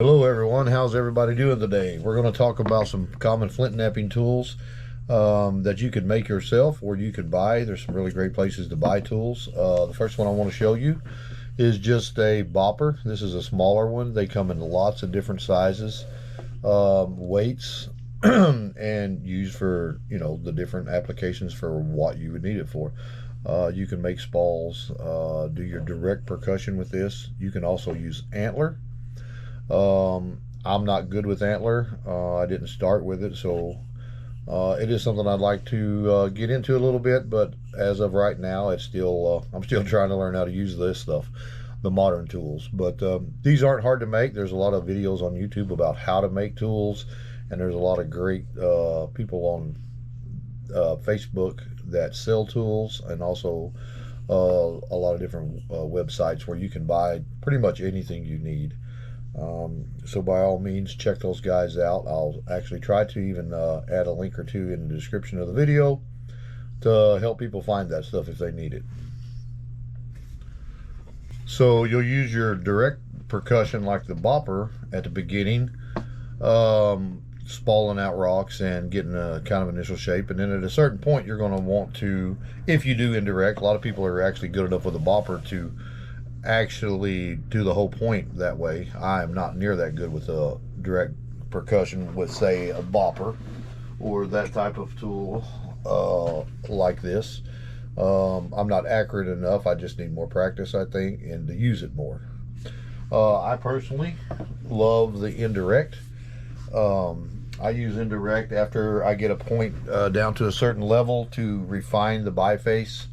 Hello everyone, how's everybody doing today? We're going to talk about some common flint knapping tools that you could make yourself or you could buy. There's some really great places to buy tools. The first one I want to show you is just a bopper. This is a smaller one. They come in lots of different sizes, weights, and used for, the different applications for what you would need it for. You can make spalls, do your direct percussion with this. You can also use antler. I'm not good with antler. I didn't start with it, so it is something I'd like to get into a little bit, but as of right now, it's still I'm still trying to learn how to use this stuff, the modern tools. But these aren't hard to make. There's a lot of videos on YouTube about how to make tools, and there's a lot of great people on Facebook that sell tools, and also a lot of different websites where you can buy pretty much anything you need. So by all means, check those guys out. I'll actually try to even add a link or two in the description of the video to help people find that stuff if they need it. So you'll use your direct percussion like the bopper at the beginning, spalling out rocks and getting a kind of initial shape, and then at a certain point you're going to want to, if you do indirect, a lot of people are actually good enough with a bopper to actually do the whole point that way. I am not near that good with a direct percussion with, say, a bopper or that type of tool like this. I'm not accurate enough. I just need more practice, I think, and to use it more. I personally love the indirect. I use indirect after I get a point down to a certain level to refine the biface.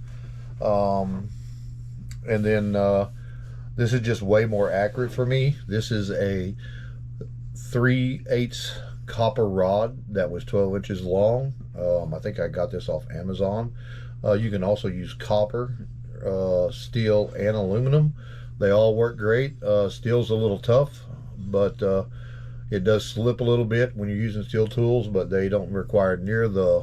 And then this is just way more accurate for me. This is a 3/8 copper rod that was 12 inches long. I think I got this off Amazon. You can also use copper, steel, and aluminum. They all work great. Steel's a little tough, but it does slip a little bit when you're using steel tools, but they don't require near the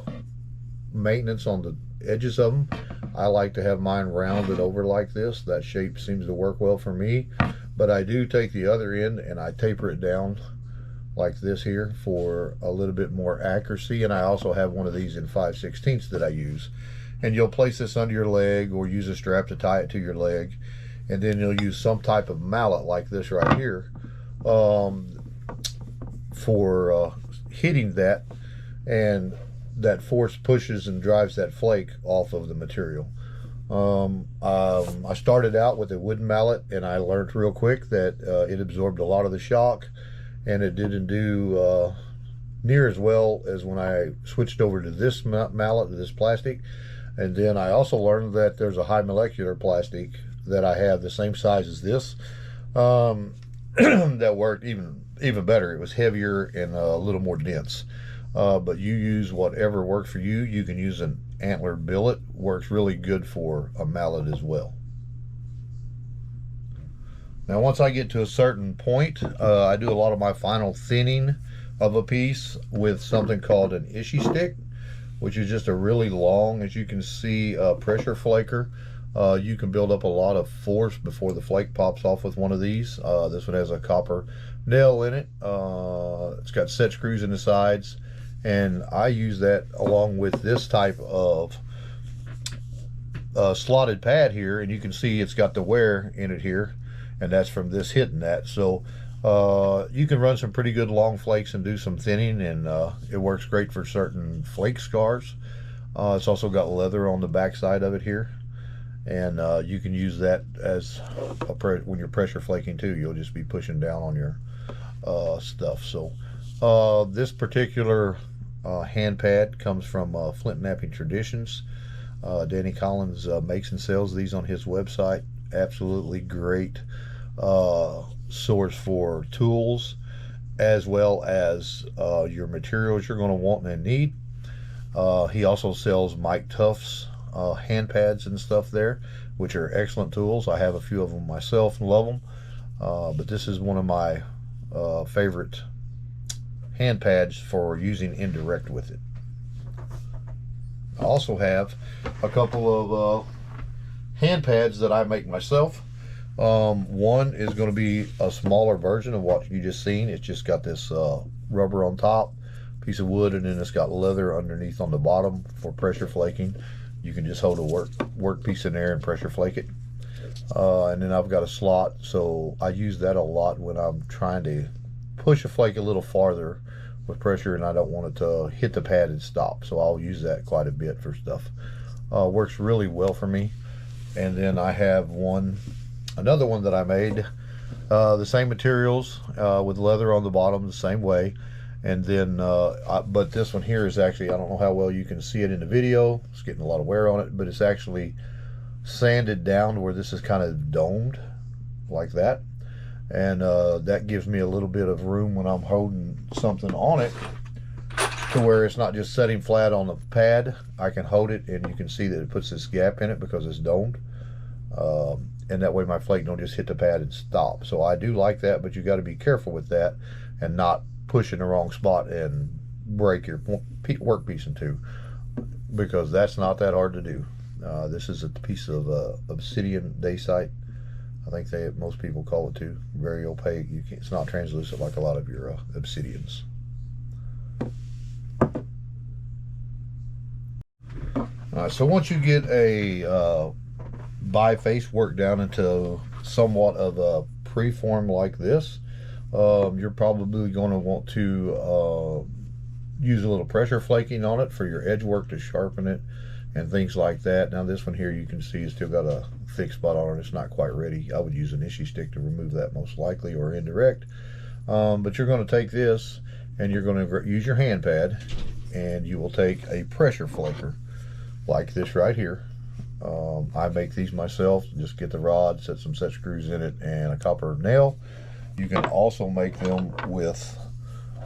maintenance on the edges of them. I like to have mine rounded over like this. That shape seems to work well for me, but I do take the other end and I taper it down like this here for a little bit more accuracy. And I also have one of these in 5/16 that I use, and you'll place this under your leg or use a strap to tie it to your leg, and then you'll use some type of mallet like this right here for hitting that, and that force pushes and drives that flake off of the material. I started out with a wooden mallet, and I learned real quick that it absorbed a lot of the shock, and it didn't do near as well as when I switched over to this mallet, to this plastic. And then I also learned that there's a high molecular plastic that I have the same size as this that worked even better. It was heavier and a little more dense. But you use whatever works for you. You can use an antler billet. Works really good for a mallet as well. Now once I get to a certain point, I do a lot of my final thinning of a piece with something called an ishii stick, which is just a really long, as you can see, pressure flaker. You can build up a lot of force before the flake pops off with one of these. This one has a copper nail in it. It's got set screws in the sides, and I use that along with this type of slotted pad here, and you can see it's got the wear in it here, and that's from this hitting that. So you can run some pretty good long flakes and do some thinning, and it works great for certain flake scars. It's also got leather on the back side of it here, and you can use that as when you're pressure flaking too. You'll just be pushing down on your stuff. So this particular hand pad comes from Flintknapping Traditions. Danny Collins makes and sells these on his website. Absolutely great source for tools, as well as your materials you're going to want and need. He also sells Mike Tuff's hand pads and stuff there, which are excellent tools. I have a few of them myself and love them, but this is one of my favorite hand pads for using indirect with it. I also have a couple of hand pads that I make myself. One is going to be a smaller version of what you just seen. It's just got this rubber on top, piece of wood, and then it's got leather underneath on the bottom for pressure flaking. You can just hold a work piece in there and pressure flake it. And then I've got a slot, so I use that a lot when I'm trying to push a flake a little farther with pressure and I don't want it to hit the pad and stop. So I'll use that quite a bit for stuff. Works really well for me. And then I have another one that I made, the same materials, with leather on the bottom the same way. And then but this one here is actually, I don't know how well you can see it in the video, it's getting a lot of wear on it, but it's actually sanded down where this is kind of domed like that. And that gives me a little bit of room when I'm holding something on it, to where it's not just setting flat on the pad. I can hold it and you can see that it puts this gap in it because it's domed. And that way my flake don't just hit the pad and stop. So I do like that, but you got to be careful with that and not push in the wrong spot and break your workpiece in two, because that's not that hard to do. This is a piece of obsidian dacite. I think most people call it too. Very opaque. It's not translucent like a lot of your obsidians. So once you get a biface worked down into somewhat of a preform like this, you're probably going to want to use a little pressure flaking on it for your edge work to sharpen it and things like that. Now this one here, you can see it's still got a thick spot on it. It's not quite ready. I would use an Ishii stick to remove that most likely, or indirect. But you're going to take this and you're going to use your hand pad, and you will take a pressure flaker like this right here. I make these myself. Just get the rod, set some set screws in it, and a copper nail. You can also make them with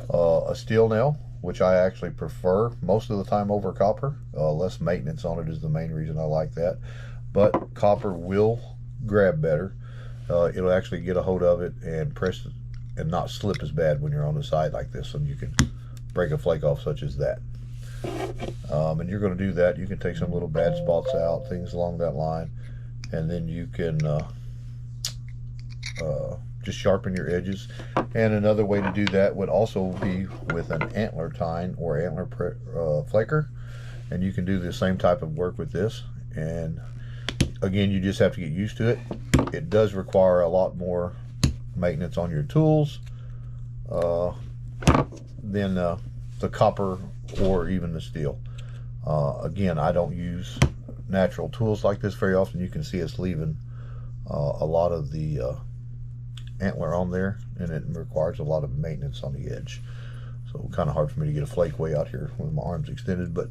a steel nail, which I actually prefer most of the time over copper. Less maintenance on it is the main reason I like that. But copper will grab better. It'll actually get a hold of it and press it and not slip as bad when you're on the side like this, and you can break a flake off such as that. And you're going to do that. You can take some little bad spots out, things along that line, and then you can just sharpen your edges. And another way to do that would also be with an antler tine or antler flaker, and you can do the same type of work with this. And again, you just have to get used to it. It does require a lot more maintenance on your tools than the copper or even the steel. Again, I don't use natural tools like this very often. You can see it's leaving a lot of the antler on there, and it requires a lot of maintenance on the edge. So kind of hard for me to get a flake way out here with my arms extended, but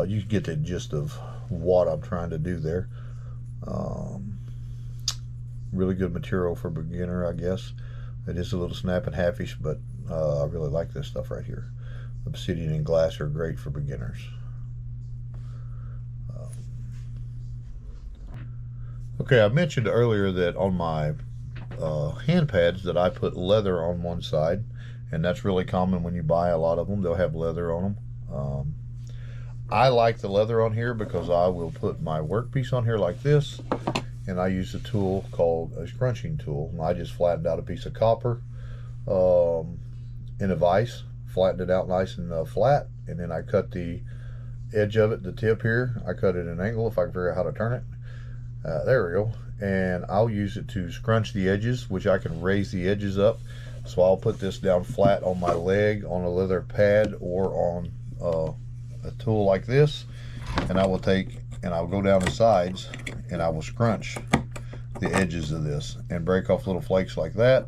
you get the gist of what I'm trying to do there. Really good material for beginner, I guess. It is a little snap and halfish, but I really like this stuff right here. Obsidian and glass are great for beginners. Okay, I mentioned earlier that on my hand pads that I put leather on one side, and that's really common when you buy a lot of them. They'll have leather on them. I like the leather on here because I will put my workpiece on here like this, and I use a tool called a scrunching tool. And I just flattened out a piece of copper in a vise, flattened it out nice and flat, and then I cut the edge of it, the tip here, I cut it at an angle if I can figure out how to turn it. There we go. And I'll use it to scrunch the edges, which I can raise the edges up. So I'll put this down flat on my leg on a leather pad or on a tool like this, and I will take and I'll go down the sides and I will scrunch the edges of this and break off little flakes like that,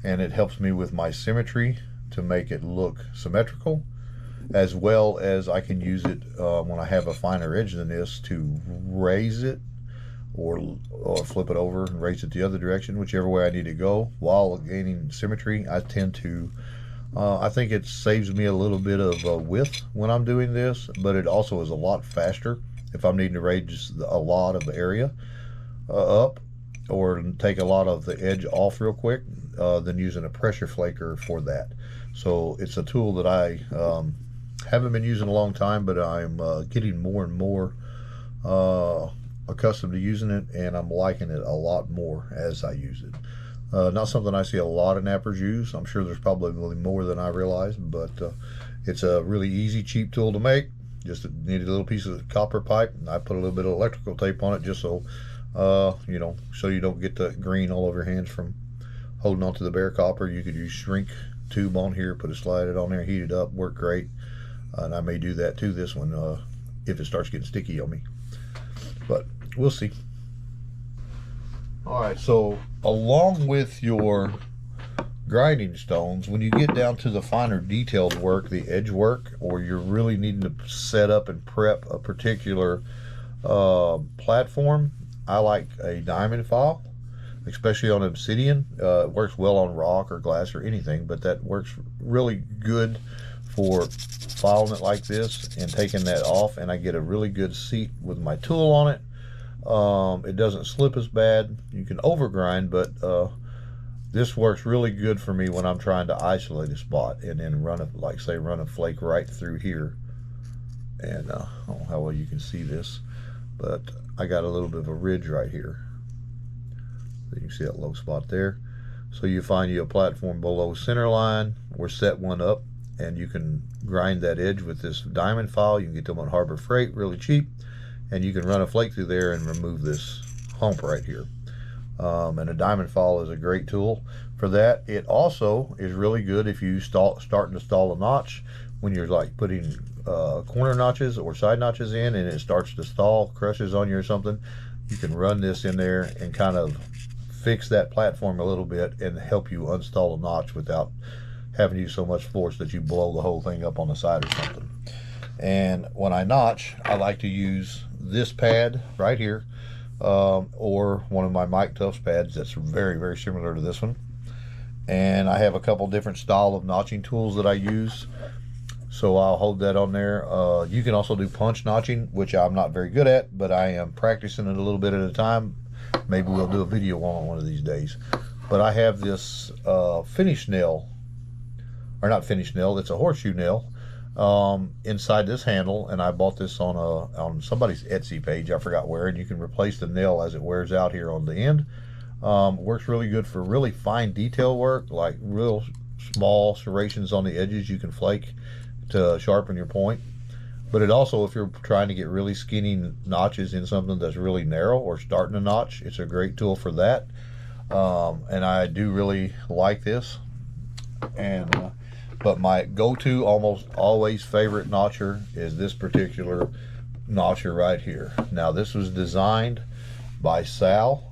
and it helps me with my symmetry to make it look symmetrical, as well as I can use it when I have a finer edge than this to raise it or flip it over and raise it the other direction, whichever way I need to go while gaining symmetry. I tend to I think it saves me a little bit of width when I'm doing this, but it also is a lot faster if I'm needing to raise a lot of the area up or take a lot of the edge off real quick than using a pressure flaker for that. So it's a tool that I haven't been using a long time, but I'm getting more and more accustomed to using it, and I'm liking it a lot more as I use it. Not something I see a lot of knappers use. I'm sure there's probably more than I realize, but it's a really easy, cheap tool to make. Just needed a little piece of copper pipe, and I put a little bit of electrical tape on it just so, you know, so you don't get the green all over your hands from holding onto the bare copper. You could use shrink tube on here, put a slide it on there, heat it up, work great. And I may do that too this one if it starts getting sticky on me, but we'll see. All right, so along with your grinding stones, when you get down to the finer detailed work, the edge work, or you're really needing to set up and prep a particular platform, I like a diamond file, especially on obsidian. It works well on rock or glass or anything, but that works really good for filing it like this and taking that off, and I get a really good seat with my tool on it. It doesn't slip as bad. You can overgrind, but this works really good for me when I'm trying to isolate a spot and then run a, like say, run a flake right through here. And I don't know how well you can see this, but I got a little bit of a ridge right here. So you can see that low spot there. So you find you a platform below center line or set one up, and you can grind that edge with this diamond file. You can get them on Harbor Freight really cheap, and you can run a flake through there and remove this hump right here. And a diamond file is a great tool for that. It also is really good if you starting to stall a notch when you're like putting corner notches or side notches in, and it starts to stall, crushes on you or something. You can run this in there and kind of fix that platform a little bit and help you unstall a notch without having to use so much force that you blow the whole thing up on the side or something. And when I notch, I like to use this pad right here, or one of my Mike Tuff's pads that's very, very similar to this one. And I have a couple different style of notching tools that I use, so I'll hold that on there. You can also do punch notching, which I'm not very good at, but I am practicing it a little bit at a time. Maybe we'll do a video on it one of these days. But I have this finish nail, or not finish nail, it's a horseshoe nail inside this handle, and I bought this on somebody's Etsy page, I forgot where, and you can replace the nail as it wears out here on the end. Works really good for really fine detail work, like real small serrations on the edges you can flake to sharpen your point. But it also, if you're trying to get really skinny notches in something that's really narrow or starting a notch, it's a great tool for that. And I do really like this. And but my go-to, almost always favorite notcher is this particular notcher right here. Now this was designed by Sal.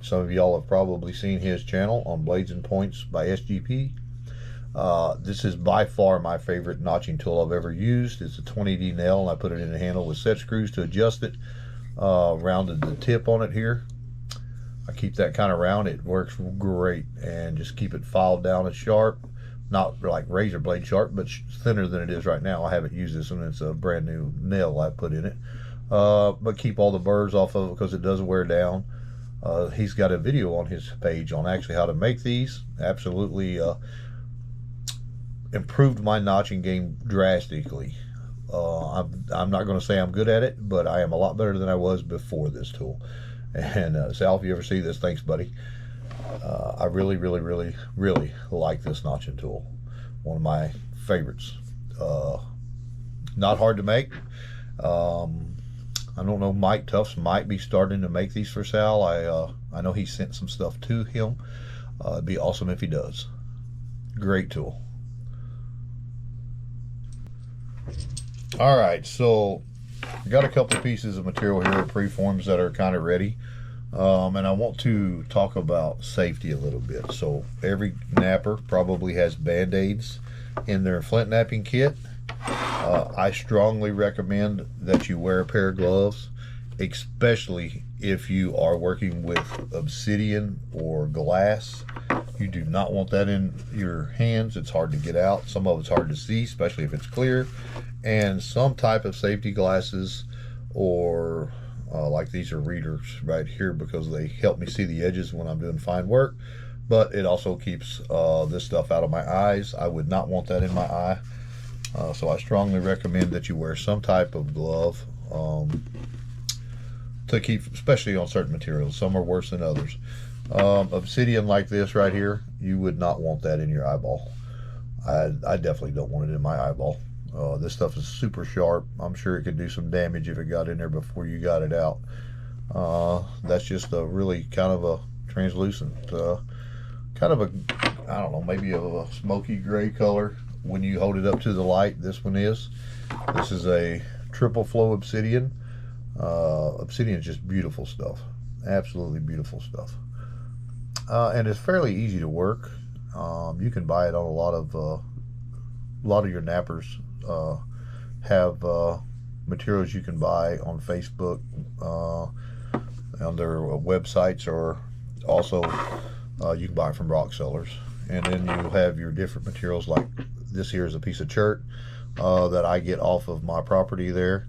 Some of y'all have probably seen his channel on Blades and Points by SGP. This is by far my favorite notching tool I've ever used. It's a 20D nail, and I put it in a handle with set screws to adjust it. Rounded the tip on it here. I keep that kind of round. It works great, and just keep it filed down and sharp. Not like razor blade sharp, but thinner than it is right now. I haven't used this one. It's a brand new nail I put in it. But keep all the burrs off of it because it does wear down. He's got a video on his page on actually how to make these. Absolutely improved my notching game drastically. I'm not going to say I'm good at it, but I am a lot better than I was before this tool. And Sal, if you ever see this, thanks, buddy. I really, really, really, really like this notching tool. One of my favorites. Not hard to make. I don't know, Mike Tuff's might be starting to make these for Sal. I know he sent some stuff to him. It'd be awesome if he does. Great tool. All right, so I got a couple pieces of material here, preforms that are kind of ready. And I want to talk about safety a little bit. So every napper probably has band-aids in their flint knapping kit. I strongly recommend that you wear a pair of gloves, especially if you are working with obsidian or glass. You do not want that in your hands. It's hard to get out. Some of it's hard to see, especially if it's clear. And some type of safety glasses, or like these are readers right here because they help me see the edges when I'm doing fine work, but it also keeps this stuff out of my eyes. I would not want that in my eye. So I strongly recommend that you wear some type of glove. to keep, especially on certain materials. Some are worse than others. Obsidian like this right here, you would not want that in your eyeball. I definitely don't want it in my eyeball. This stuff is super sharp. I'm sure it could do some damage if it got in there before you got it out. That's just a really kind of a translucent, kind of a, I don't know, maybe a smoky gray color when you hold it up to the light. This one is. This is a triple flow obsidian. Obsidian is just beautiful stuff. Absolutely beautiful stuff. And it's fairly easy to work. You can buy it on a lot of your nappers have materials you can buy on Facebook, on their websites, or also you can buy it from rock sellers. And then you have your different materials, like this here is a piece of chert that I get off of my property there,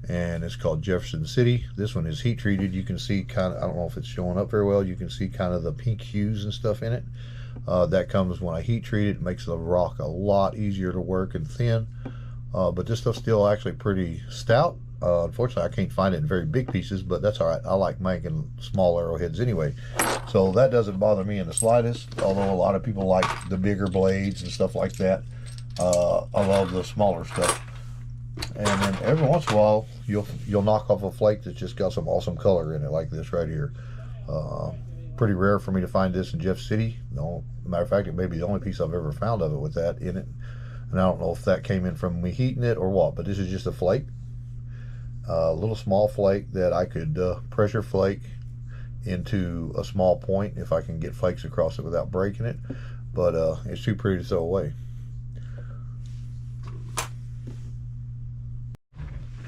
and it's called Jefferson City. This one is heat treated. You can see kind of, I don't know if it's showing up very well, you can see kind of the pink hues and stuff in it. That comes when I heat treat it. It makes the rock a lot easier to work and thin. But this stuff's still actually pretty stout. Unfortunately, I can't find it in very big pieces, but that's all right. I like making small arrowheads anyway, so that doesn't bother me in the slightest. Although a lot of people like the bigger blades and stuff like that. I love the smaller stuff. And then every once in a while, you'll knock off a flake that's just got some awesome color in it, like this right here. Pretty rare for me to find this in Jeff City. No, matter of fact, it may be the only piece I've ever found of it with that in it. And I don't know if that came in from me heating it or what, but this is just a flake. A little small flake that I could pressure flake into a small point if I can get flakes across it without breaking it. But it's too pretty to throw away.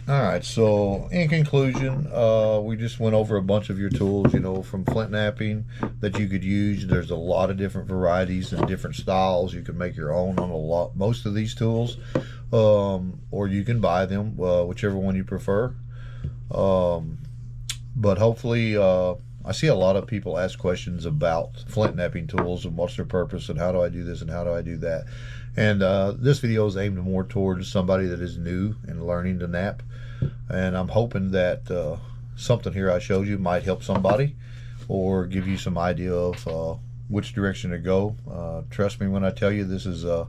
Alright, so in conclusion, we just went over a bunch of your tools, you know, from flint knapping that you could use. There's a lot of different varieties and different styles. You can make your own on most of these tools, or you can buy them, whichever one you prefer. But hopefully, I see a lot of people ask questions about flint knapping tools and what's their purpose and how do I do this and how do I do that. And this video is aimed more towards somebody that is new and learning to nap. And I'm hoping that something here I showed you might help somebody or give you some idea of which direction to go. Trust me when I tell you this is a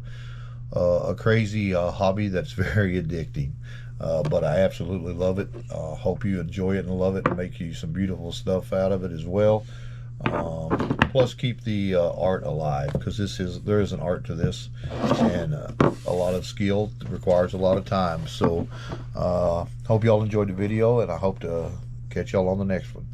crazy hobby that's very addicting. But I absolutely love it. Hope you enjoy it and love it and make you some beautiful stuff out of it as well. Plus keep the art alive, because there is an art to this, and a lot of skill requires a lot of time. So hope y'all enjoyed the video, and I hope to catch y'all on the next one.